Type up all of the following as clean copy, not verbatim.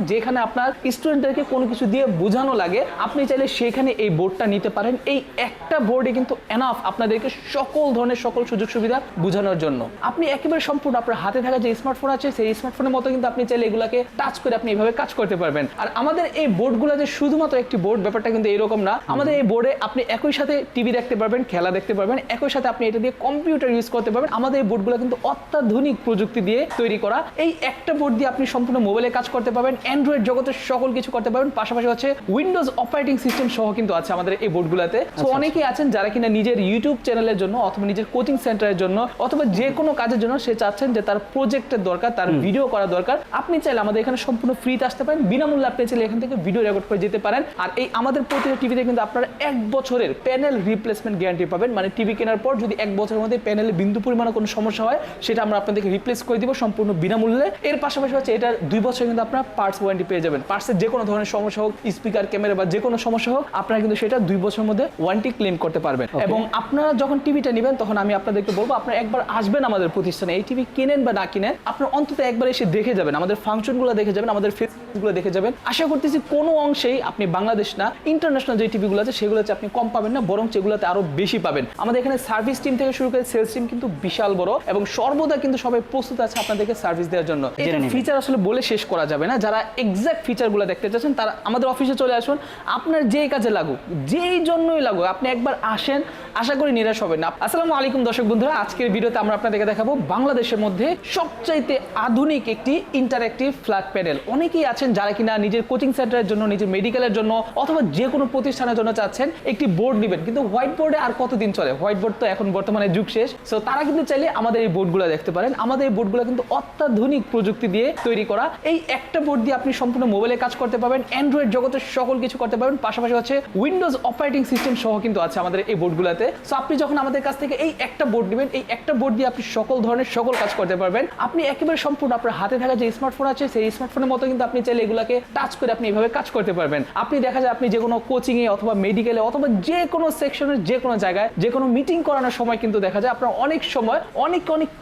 যেখানে আপনার স্টুডেন্টদেরকে কোনো কিছু দিয়ে বোঝানো লাগে আপনি চাইলে সেখানে এই বোর্ডটা নিতে পারেন। এই একটা বোর্ডে কিন্তু এনাফ আপনাদেরকে সকল ধরনের সকল সুযোগ সুবিধা বোঝানোর জন্য। আপনি একেবারে সম্পূর্ণ আপনার হাতে থাকা যে স্মার্টফোন আছে সেই স্মার্টফোনের মতো কিন্তু আপনি চাইলে এগুলাকে টাচ করে আপনি এইভাবে কাজ করতে পারবেন। আর আমাদের এই বোর্ডগুলো যে শুধুমাত্র একটি বোর্ড, ব্যাপারটা কিন্তু এরকম না। আমাদের এই বোর্ডে আপনি একই সাথে টিভি দেখতে পারবেন, খেলা দেখতে পারবেন, একই সাথে আপনি এটা দিয়ে কম্পিউটার ইউজ করতে পারবেন। আমাদের এই বোর্ডগুলো কিন্তু অত্যাধুনিক প্রযুক্তি দিয়ে তৈরি করা। এই একটা বোর্ড দিয়ে আপনি সম্পূর্ণ মোবাইলে কাজ করতে পারবেন, অ্যান্ড্রয়েড জগতের সকল কিছু করতে পারবেন। পাশাপাশি হচ্ছে উইন্ডোজ অপারেটিং সিস্টেম সহ কিন্তু আছে আমাদের এই বোর্ডগুলোতে। তো অনেকেই আছেন যারা কিনা নিজের ইউটিউব চ্যানেলের জন্য অথবা নিজের কোচিং সেন্টারের জন্য অথবা যে কোনো কাজের জন্য সে চাচ্ছেন যে তার প্রজেক্টের দরকার, তার ভিডিও করা দরকার। আপনি চাইলে আমাদের এখানে সম্পূর্ণ ফ্রিতে আসতে পারেন, বিনামূল্যে আপনি চাইলে এখান থেকে ভিডিও রেকর্ড করে যেতে পারেন। আর এই আমাদের প্রতিটা টিভিতে কিন্তু আপনারা 1 বছরের প্যানেল রিপ্লেসমেন্ট গ্যারান্টি পাবেন। মানে টিভি কেনার পর যদি 1 বছরের মধ্যে প্যানেলে বিন্দু পরিমাণে কোনো সমস্যা হয় সেটা আমরা আপনাদেরকে রিপ্লেস করে দিব সম্পূর্ণ বিনামূল্যে। এর পাশাপাশি হচ্ছে এটা 2 বছর কিন্তু আপনারা পার্টস ওয়ারেন্টি পেয়ে যাবেন। পার্টসের যে কোনো ধরনের সমস্যা হোক, স্পিকার, ক্যামেরা বা যে কোনো সমস্যা হোক, আপনারা কিন্তু সেটা 2 বছরের মধ্যে ওয়ারেন্টি ক্লেম করতে পারবেন। এবং আপনারা যখন টিভিটা নেবেন তখন আমি আপনাদেরকে বলবো আপনারা একবার আসবেন আমাদের প্রতিষ্ঠানে। এই টিভি কিনেন বা না কিনেন আপনারা অন্তত একবার এসে দেখে যাবেন, আমাদের ফাংশনগুলো দেখে যাবেন, আমাদের ফেসিলিটিগুলো দেখে যাবেন। আশা করতেছি কোনো অংশেই আপনি বাংলাদেশ না ইন্টারন্যাশনাল যে টিভিগুলো আছে সেগুলোতে আপনি কম পাবেন না, বরং সেগুলোতে আরো বেশি পাবেন। আমাদের এখানে সার্ভিস টিম থেকে শুরু করে সেলস টিম কিন্তু বিশাল বড় এবং সর্বদা কিন্তু সবাই প্রস্তুত আছে আপনাদেরকে সার্ভিস দেওয়ার জন্য। এটা ফিচার আসলে বলে শেষ করা যাবে না। যারা এক্সাক্ট ফিচারগুলো দেখতে চাচ্ছেন তারা আমাদের অফিসে চলে আসুন। আপনার যেই কাজে লাগুক, যেই জন্যই লাগুক, আপনি একবার আসেন, আশা করি নিরাশ হবেন না। আসসালামু আলাইকুম দর্শক বন্ধুরা, আজকের ভিডিওতে আমরা আপনাদেরকে দেখাবো বাংলাদেশের মধ্যে সবচাইতে আধুনিক একটি ইন্টারঅ্যাক্টিভ ফ্ল্যাট প্যানেল। অনেকেই আছেন যারা কিনা নিজের কোচিং সেন্টারের জন্য, নিজের মেডিকেলের জন্য অথবা যে কোনো প্রতিষ্ঠানের জন্য চাচ্ছেন একটি বোর্ড নেবেন, কিন্তু হোয়াইট বোর্ডে আর কতদিন চলে? হোয়াইট বোর্ড তো এখন বর্তমানে যুগ শেষ। সো তারা কিন্তু চাইলে আমাদের এই বোর্ডগুলো দেখতে পারেন। আমাদের এই বোর্ডগুলো কিন্তু অত্যাধুনিক প্রযুক্তি দিয়ে তৈরি করা। এই একটা বোর্ড দিয়ে আপনি সম্পূর্ণ মোবাইলে কাজ করতে পারবেন, অ্যান্ড্রয়েড জগতের সকল কিছু করতে পারবেন। পাশাপাশি হচ্ছে উইন্ডোজ অপারেটিং সিস্টেম সহ কিন্তু আছে আমাদের এই বোর্ডগুলোতে। সো আপনি যখন আমাদের কাছ থেকে এই একটা বোর্ড নেবেন, এই একটা বোর্ড দিয়ে আপনি সকল ধরনের সকল কাজ করতে পারবেন। আপনি একেবারে সম্পূর্ণ আপনার হাতে থাকা যে স্মার্টফোন আছে সেই স্মার্টফোনের মতো কিন্তু আপনি চাইলে এগুলোকে টাচ করে আপনি এইভাবে কাজ করতে পারবেন। আপনি দেখা যায় আপনি যে কোনো কোচিং এ অথবা মেডিকেলে অথবা যে কোনো সেকশনের যে কোনো জায়গায় যে কোনো মিটিং করানোর সময় কিন্তু দেখা যায় আপনার অনেক সময় অনেক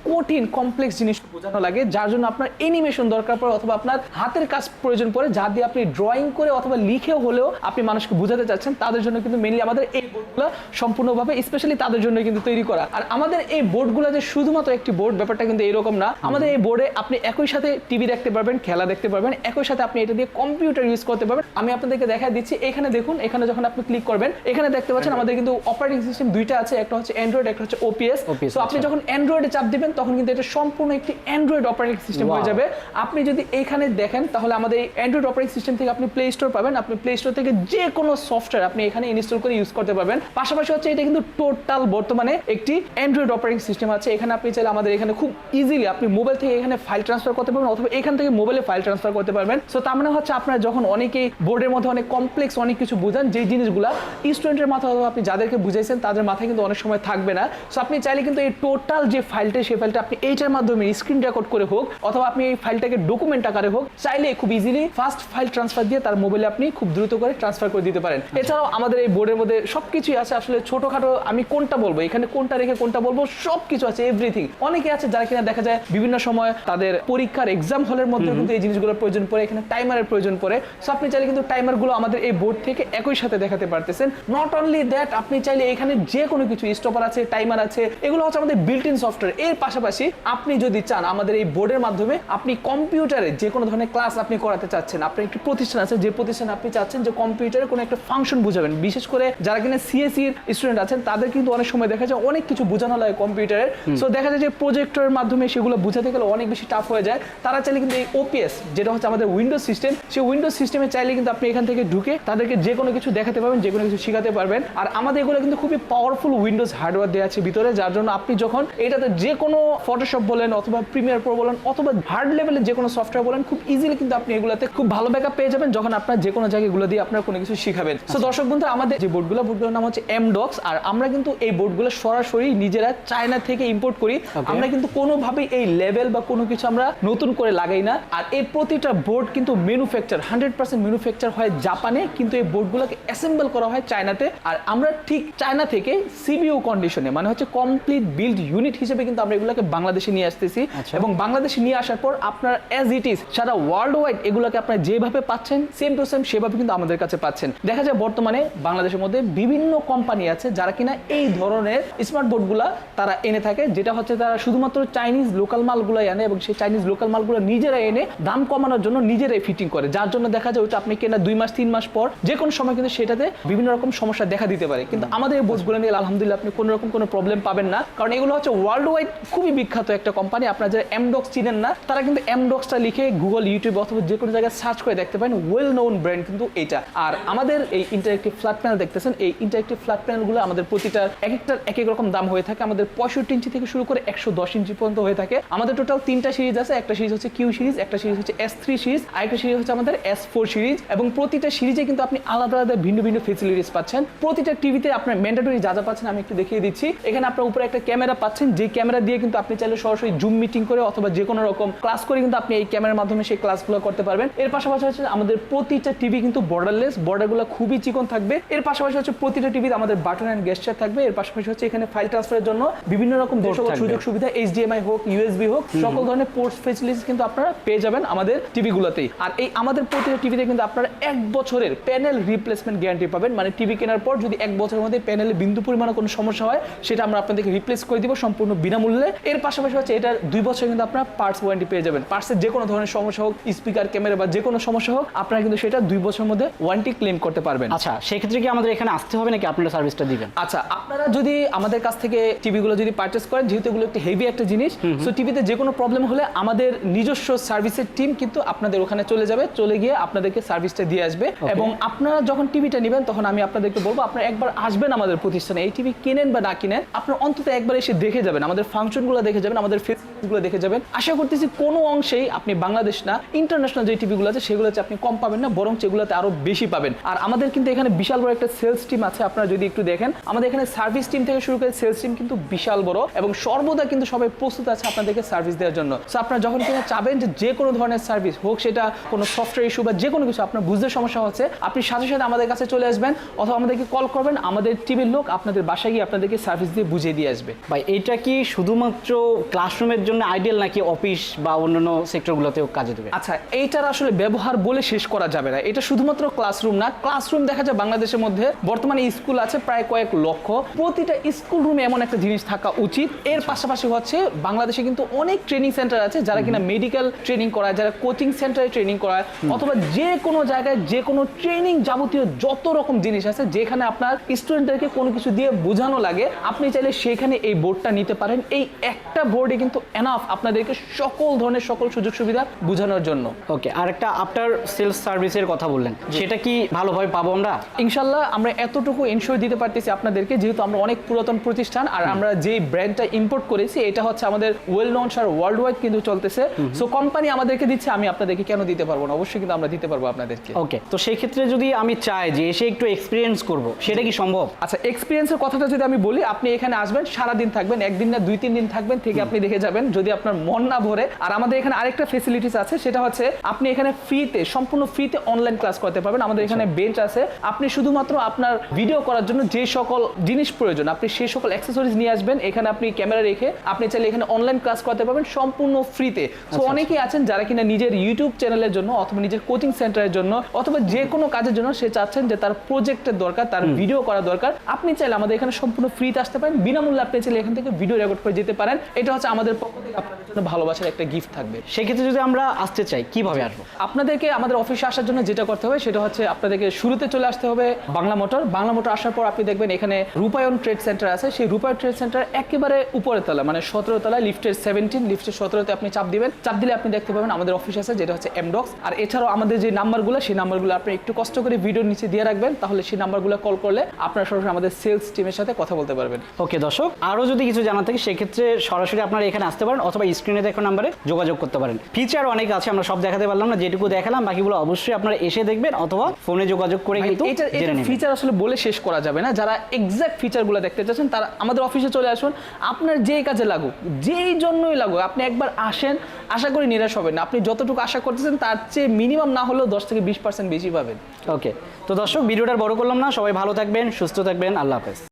কঠিন কমপ্লেক্স জিনিস বোঝানো লাগে, যার জন্য আপনার অ্যানিমেশন দরকার পড়ে অথবা আপনার হাতের কাজ প্রয়োজন পড়ে, যা দিয়ে আপনি ড্রয়িং করে অথবা লিখেও হলেও আপনি মানুষকে বোঝাতে চাচ্ছেন। তাদের জন্য কিন্তু মেইনলি আমাদের এই বোর্ডগুলো সম্পূর্ণভাবে স্পেশালি তাদের জন্য কিন্তু তৈরি করা। আর আমাদের এই বোর্ডগুলো যে শুধুমাত্র একটি বোর্ড, ব্যাপারটা কিন্তু এরকম না। আমাদের এই বোর্ডে আপনি একই সাথে টিভি দেখতে পারবেন, খেলা দেখতে পারবেন, একই সাথে আপনি এটা দিয়ে কম্পিউটার ইউজ করতে পারবেন। আমি আপনাদেরকে দেখাই দিচ্ছি। এখানে দেখুন, এখানে যখন আপনি ক্লিক করবেন এখানে দেখতে পাচ্ছেন আমাদের কিন্তু অপারেটিং সিস্টেম দুইটা আছে, একটা হচ্ছে অ্যান্ড্রয়েড, একটা হচ্ছে ওপিএস। সো আপনি যখন অ্যান্ড্রয়েডে চাপ দিবেন তখন কিন্তু এটা সম্পূর্ণ একটি অ্যান্ড্রয়েড অপারেটিং সিস্টেম হয়ে যাবে। আপনি যদি এইখানে দেখেন তাহলে আমাদের এই অ্যান্ড্রয়েড অপারেটিং সিস্টেম থেকে আপনি প্লে স্টোর পাবেন। আপনি প্লে স্টোর থেকে যে কোনো সফটওয়্যার আপনি এখানে ইনস্টল করে ইউজ করতে পারবেন। পাশাপাশি হচ্ছে এটা কিন্তু টোটাল বর্তমানে একটি অ্যান্ড্রয়েড অপারেটিং সিস্টেম আছে। এখানে আপনি চাইলে আমাদের এখানে খুব ইজিলি আপনি মোবাইল থেকে এখানে ফাইল ট্রান্সফার করতে পারবেন অথবা এখান থেকে মোবাইলে ফাইল ট্রান্সফার করতে পারবেন। সো তার মানে হচ্ছে আপনারা যখন অনেকেই বোর্ডের মধ্যে অনেক কমপ্লেক্স অনেক কিছু বুঝান, যে জিনিসগুলো স্টুডেন্টের মাথায় অথবা আপনি যাদেরকে বুঝাইছেন তাদের মাথায় কিন্তু অনেক সময় থাকবে না। সো আপনি চাইলে কিন্তু এই টোটাল যে ফাইলটা সেই ফাইলটা আপনি এইটার মাধ্যমে স্ক্রিন রেকর্ড করে হোক অথবা আপনি এই ফাইলটাকে ডকুমেন্ট আকারে হোক, চাইলে খুব ইজিলি ফাস্ট ফাইল ট্রান্সফার দিয়ে তার মোবাইলে আপনি খুব দ্রুত করে ট্রান্সফার করে দিতে পারেন। এছাড়াও আমাদের এই বোর্ডের মধ্যে সবকিছুই আছে। আসলে ছোটখাটো আমি কোনটা বলবো, এখানে কোনটা রেখে কোনটা বলবো, সবকিছু আছে, এভরিথিং। অনেকে আছে যারা কিনা দেখা যায় বিভিন্ন সময় তাদের পরীক্ষার এক্সাম হলের মধ্যে কিন্তু এই জিনিসগুলোর প্রয়োজন পড়ে, এখানে টাইমারের প্রয়োজন পড়ে। সো আপনি চাইলে কিন্তু টাইমারগুলো আমাদের এই বোর্ড থেকে একই সাথে দেখাতে পারতেছেন। নট অনলি দ্যাট, আপনি চাইলে এখানে যে কোনো কিছু স্টপার আছে, টাইমার আছে, এগুলো হচ্ছে আমাদের বিল্ট ইন সফটওয়্যার। এর পাশাপাশি আপনি যদি চান আমাদের এই বোর্ডের মাধ্যমে আপনি কম্পিউটারে যে কোনো ধরনের ক্লাস আপনি করাতে চাচ্ছেন, আপনার একটি প্রতিষ্ঠান আছে যে প্রতিষ্ঠানে আপনি চাচ্ছেন যে কম্পিউটারে কোনো একটা ফাংশন বুঝাবেন, বিশেষ করে যারা কিনা সিএসসি স্টুডেন্ট আছেন তাদের কিন্তু অনেক সময় দেখা যায় অনেক কিছু বোঝানো লাগে কম্পিউটারের। সো দেখা যায় যে প্রজেক্টরের মাধ্যমে সেগুলো বোঝাতে গেলে অনেক বেশি টাফ হয়ে যায়। তারা চাইলে কিন্তু এই ওপিএস যেটা হচ্ছে আমাদের উইন্ডোজ সিস্টেম, সেই উইন্ডোজ সিস্টেমে চাইলে কিন্তু আপনি এখান থেকে ঢুকে তাদেরকে যে কোনো কিছু দেখাতে পারবেন, যে কোনো কিছু শেখাতে পারবেন। আর আমাদের এগুলো কিন্তু খুবই পাওয়ারফুল উইন্ডোজ হার্ডওয়্যার দেওয়া আছে ভিতরে, যার জন্য আপনি যখন এটাতে যে কোনো ফটোশপ বলেন অথবা প্রিমিয়ার প্রো বলেন অথবা হার্ড লেভেলের যে কোনো সফটওয়্যার বলেন, খুব ইজিলি কিন্তু আপনি এগুলোতে খুব ভালো ব্যাকআপ পেয়ে যাবেন যখন আপনার যে কোনো জায়গায় এগুলো দিয়ে আপনার কোনো কিছু শিখাবেন। সো দর্শক বন্ধু, আমাদের যে বোর্ডগুলোর নাম হচ্ছে এমডক্স। আর আমরা কিন্তু এই বোর্ডগুলো সরাসরি নিজেরা চায়না থেকে ইম্পোর্ট করি। আমরা কিন্তু কোনোভাবেই এই লেভেল বা কোনো কিছু আমরা নতুন করে লাগাই না। আর এই প্রতিটা বোর্ড কিন্তু ম্যানুফ্যাকচার 100% ম্যানুফ্যাকচার হয় জাপানে, কিন্তু এই বোর্ডগুলোকে অ্যাসেম্বল করা হয় চায়নাতে। আর আমরা ঠিক চায়না থেকে সিবিইউ কন্ডিশনে, মানে হচ্ছে কমপ্লিট বিল্ড ইউনিট হিসেবে কিন্তু আমরা এগুলোকে বাংলাদেশে নিয়ে আসতেছি। এবং বাংলাদেশে নিয়ে আসার পর আপনার অ্যাজ ইট ইজ সারা ওয়ার্ল্ড ওয়াইড এগুলোকে আপনারা যেভাবে পাচ্ছেন সেম টু সেম সেভাবে কিন্তু আমাদের কাছে পাচ্ছেন। দেখা যায় বর্তমানে বাংলাদেশের মধ্যে বিভিন্ন কোম্পানি আছে যারা কিনা এই ধরনের স্মার্ট বোর্ডগুলা তারা এনে থাকে, যেটা হচ্ছে তারা শুধুমাত্র চাইনিজ লোকাল মালগুলো আনে এবং সেই চাইনিজ লোকাল মালগুলো নিজেরা এনে দাম কমানোর জন্য নিজেরাই ফিটিং করে, যার জন্য দেখা যায় ওটা আপনি কেনা 2 মাস 3 মাস পর যে কোনো সময় কিন্তু সেটাতে বিভিন্ন রকম সমস্যা দেখা দিতে পারে। কিন্তু আমাদের এই বোর্ডগুলো নিয়ে আলহামদুলিল্লাহ আপনি কোনো রকম কোনো প্রবলেম পাবেন না, কারণ এগুলো হচ্ছে ওয়ার্ল্ড ওয়াইড খুবই বিখ্যাত একটা কোম্পানি। আপনারা যারা এমডক্স চিনেন না তারা কিন্তু এমডক্সটা লিখে গুগল, ইউটিউব অথবা যে কোনো জায়গায় সার্চ করে দেখতে পারেন, ওয়েল নোন ব্র্যান্ড কিন্তু এটা। আর আমাদের এই ইন্টারেক্টিভ ফ্ল্যাট প্যানেল দেখতেছেন, এই ইন্টারেক্টিভ ফ্ল্যাট প্যানেলগুলো আমাদের প্রতিটার এক একটার এক এক রকম দাম হয়ে থাকে। আমাদের 65 ইঞ্চি থেকে শুরু করে 110 ইঞ্চি পর্যন্ত হয়ে থাকে। আমাদের টোটাল 3টা সিরিজ আছে, একটা সিরিজ হচ্ছে কিউ সিরিজ, একটা সিরিজ হচ্ছে S3 সিরিজ, আরেকটা সিরিজ হচ্ছে আমাদের S4 সিরিজ। এবং প্রতিটা সিরিজে কিন্তু আপনি আলাদা আলাদা ভিন্ন ভিন্ন ফেসিলিটিস পাচ্ছেন। প্রতিটা টিভিতে আপনার ম্যান্ডেটরি যা যা পাচ্ছেন আমি একটু দেখিয়ে দিচ্ছি। এখানে আপনার উপরে একটা ক্যামেরা পাচ্ছেন, যে ক্যামেরা দিয়ে কিন্তু আপনি চাইলে সরাসরি জুম মিটিং করে অথবা যে কোনো রকম ক্লাস করে কিন্তু আপনি এই ক্যামেরার মাধ্যমে সেই ক্লাসগুলো করতে পারবেন। এর পাশাপাশি হচ্ছে আমাদের প্রতিটা টিভি কিন্তু বর্ডারলেস, বর্ডারগুলো খুবই চিকন থাকবে। এর পাশাপাশি হচ্ছে প্রতিটা টিভিতে আমাদের বাটন অ্যান্ড গেস্টার থাকবে। এর পাশাপাশি হচ্ছে এখানে ফাইল ট্রান্সফারের জন্য বিভিন্ন রকম সুযোগ সুবিধা, HDMI হোক, USB হোক, সকল ধরনের পোর্টস ফেসিলিটিস কিন্তু আপনারা পেয়ে যাবেন আমাদের টিভিগুলোতেই। আর এই আমাদের প্রতিটা টিভিতে কিন্তু আপনারা 1 বছরের প্যানেল রিপ্লেসমেন্ট গ্যারান্টি পাবেন। মানে টিভি কেনার পর যদি 1 বছরের মধ্যে প্যানেলে বিন্দু পরিমাণে কোনো সমস্যা হয় সেটা আমরা আপনাদেরকে রিপ্লেস করে দিব সম্পূর্ণ বিনামূল্যে। এর পাশাপাশি হচ্ছে এটার 2 বছর কিন্তু আপনারা পার্টস ওয়ারেন্টি পেয়ে যাবেন। পার্টসের যে কোনো ধরনের সমস্যা হোক, স্পিকার, ক্যামেরা বা যে কোনো সমস্যা হোক, আপনারা কিন্তু সেটা 2 বছরের মধ্যে ওয়ারেন্টি ক্লেম করতে পারবেন। আচ্ছা, সেক্ষেত্রে কি আমাদের এখানে আসতে হবে নাকি আপনারা সার্ভিসটা দিবেন? আচ্ছা, আপনারা যদি আমাদের কাছ থেকে টিভিগুলো যদি পারচেস করেন, যেহেতু এগুলো একটু হেভি একটা জিনিস, সো টিভিতে যে কোনো প্রবলেম হলে আমাদের নিজস্ব সার্ভিসের টিম কিন্তু আপনাদের ওখানে চলে যাবে, চলে গিয়ে আপনাদেরকে সার্ভিসটা দিয়ে আসবে। এবং আপনারা যখন টিভিটা নেবেন তখন আমি আপনাদেরকে বলবো আপনারা একবার আসবেন আমাদের প্রতিষ্ঠানে। এই টিভি কিনেন বা না কিনেন, আপনারা অন্তত একবার এসে দেখে যাবেন, আমাদের ফাংশনগুলো দেখে যাবেন, আমাদের ফেসিলিটিসগুলো দেখে যাবেন। আশা করতেছি কোনো অংশেই আপনি বাংলাদেশ না, ইন্টারন্যাশনাল যে টিভিগুলো আছে সেগুলোতে আপনি কম পাবেন না, বরং সেগুলোতে আরো বেশি পাবেন। আর আমাদের কিন্তু এখানে বিশাল বড় একটা সেলস টিম আছে। আপনারা যদি একটু দেখেন, আমাদের এখানে সার্ভিস টিম থেকে শুরু করে সেলস টিম কিন্তু বিশাল বড় এবং সর্বদা কিন্তু সবাই প্রস্তুত আছে আপনাদেরকে সার্ভিস দেওয়ার জন্য। সো আপনারা যখন কিনা চাবেন যে কোনো ধরনের সার্ভিস হোক, সেটা কোনো সফটওয়্যার ইস্যু বা যে কোনো কিছু আপনার বুঝতে সমস্যা হচ্ছে, আপনি সাথে সাথে আমাদের কাছে চলে আসবেন অথবা আমাদেরকে কল করবেন, আমাদের টিভির লোক আপনাদের বাসায় গিয়ে আপনাদেরকে সার্ভিস দিয়ে বুঝিয়ে দিয়ে আসবে। ভাই, এইটা কি শুধুমাত্র ক্লাসরুমের জন্য আইডিয়াল নাকি অফিস বা অন্যান্য সেক্টরগুলোতেও কাজে দেবে? আচ্ছা, এইটার আসলে ব্যবহার বলে শেষ করা যাবে না। এটা শুধুমাত্র ক্লাসরুম না, ক্লাসরুম দেখা যায় বাংলাদেশের মধ্যে বর্তমানে স্কুল আছে প্রায় কয়েক লক্ষ, প্রতিটা স্কুল রুমে এমন একটা জিনিস থাকা উচিত। এর পাশাপাশি হচ্ছে বাংলাদেশে কিন্তু অনেক ট্রেনিং সেন্টার আছে যারা কিনা মেডিকেল ট্রেনিং করায়, যারা কোচিং সেন্টারে ট্রেনিং করায়, অথবা যে কোনো জায়গায় যে কোনো ট্রেনিং যাবতীয় যত রকম জিনিস আছে যেখানে আপনার স্টুডেন্টদেরকে কোনো কিছু দিয়ে বোঝানো লাগে, আপনি চাইলে সেখানে এই বোর্ডটা নিতে পারেন। এই একটা বোর্ডে কিন্তু এনাফ আপনাদেরকে সকল ধরনের সকল সুযোগ সুবিধা বোঝানোর জন্য। ওকে, আর একটা আফটার সেলস সার্ভিসের কথা বললেন, সেটা কি ভালোভাবে পাবো আমরা? ইনশাল্লাহ আমরা এতটুকু এনশিওর দিতে পারতেছি আপনাদেরকে, যেহেতু আমরা অনেক পুরাতন প্রতিষ্ঠান আর আমরা যে ব্র্যান্ডটা ইম্পোর্ট করেছি এটা হচ্ছে আমাদের ওয়েল নোন সার ওয়ার্ল্ড ওয়াইড কিন্তু চলতেছে। সো কোম্পানি আমাদেরকে দিচ্ছে, আমি আপনাদেরকে কেন দিতে পারবো না? অবশ্যই কিন্তু আমরা দিতে পারবো আপনাদেরকে। ওকে, তো সেই ক্ষেত্রে যদি আমি চাই যে এসে একটু এক্সপিরিয়েন্স করব, সেটা কি সম্ভব? আচ্ছা, এক্সপিরিয়েন্সের কথাটা যদি আমি বলি, আপনি এখানে আসবেন, সারাদিন থাকবেন, একদিন না 2-3 দিন থাকবেন, থেকে আপনি দেখে যাবেন যদি আপনার মন না ভরে। আর আমাদের এখানে আরেকটা ফেসিলিটিস আছে, সেটা হচ্ছে আপনি এখানে ফ্রিতে, সম্পূর্ণ ফ্রিতে অনলাইন ক্লাস করতে পারবেন। আমাদের এখানে বেঞ্চ আছে, আপনি শুধুমাত্র আপনার ভিডিও করার জন্য যে সকল জিনিস প্রয়োজন আপনি সেই সকল অ্যাক্সেসরিজ নিয়ে আসবেন। এখানে আপনি ক্যামেরা রেখে আপনি চাইলে এখানে অনলাইন ক্লাস করতে পারবেন সম্পূর্ণ ফ্রিতে। সো অনেকেই আছেন যারা কিনা নিজের ইউটিউব চ্যানেলের জন্য অথবা নিজের কোচিং সেন্টারের জন্য অথবা যে কোনো কাজের জন্য সে চাচ্ছেন যে তার প্রজেক্টের দরকার, তার ভিডিও করা দরকার, আপনি চাইলে আমাদের এখানে সম্পূর্ণ ফ্রিতে আসতে পারেন, বিনামূল্যে আপনি চাইলে এখান থেকে ভিডিও রেকর্ড করে যেতে পারেন। এটা হচ্ছে আমাদের পক্ষ থেকে আপনাদের জন্য ভালোবাসার একটা গিফট থাকবে। সেক্ষেত্রে যদি আমরা আসতে চাই কিভাবে আসবো? আপনাদেরকে আমাদের অফিসে আসার জন্য যেটা করতে হবে সেটা হচ্ছে আপনাদেরকে শুরুতে চলে আসতে হবে বাংলা মোটর। বাংলা মোটর আসার পর আপনি দেখবেন এখানে রূপায়ণ ট্রেড সেন্টার আছে। সেই রূপায়ণ ট্রেড সেন্টার একেবারে উপরের তলা, মানে 17 তলায়, লিফটের 17, লিফটের 17তে আপনি চাপ দিবেন। চাপ দিলে আপনি দেখতে পাবেন আমাদের অফিস আছে, যেটা হচ্ছে এমডক্স। আর এছাড়াও আমাদের যে নাম্বারগুলো, সেই নাম্বারগুলো আপনি একটু কষ্ট করে ভিডিওর নিচে দিয়ে রাখবেন, তাহলে সেই নাম্বারগুলো কল করলে আপনারা সরাসরি আমাদের সেলস টিমের সাথে কথা বলতে পারবেন। ওকে দর্শক, আরও যদি কিছু জানা থাকে সেক্ষেত্রে সরাসরি আপনারা এখানে আসতে পারেন অথবা স্ক্রিনে দেখো নাম্বারে যোগাযোগ করতে পারেন। ফিচার অনেক আছে, আমরা সব দেখাতে পারলাম না, যেটুকু দেখালাম বাকিগুলো অবশ্যই আপনারা এসে দেখবেন অথবা ফোনে যোগাযোগ করে কিন্তু জেনে নেবেন। ফিচার আসলে বলে শেষ করা যাবে না। যারা এক্সাক্ট ফিচারগুলো দেখতে চাচ্ছেন তারা আমাদের অফিসে চলে আসুন। আপনার যেই কাজে লাগুক, যেই জন্যই লাগুক, আপনি একবার আসেন, আশা করি নিরাশ হবেন না। আপনি যতটুকু আশা করতেছেন তার চেয়ে মিনিমাম না হলেও 10 থেকে 20% বেশি পাবেন। ওকে, তো দর্শক ভিডিওটা বড় করলাম না, সবাই ভালো থাকবেন, সুস্থ থাকবেন, আল্লাহ হাফেজ।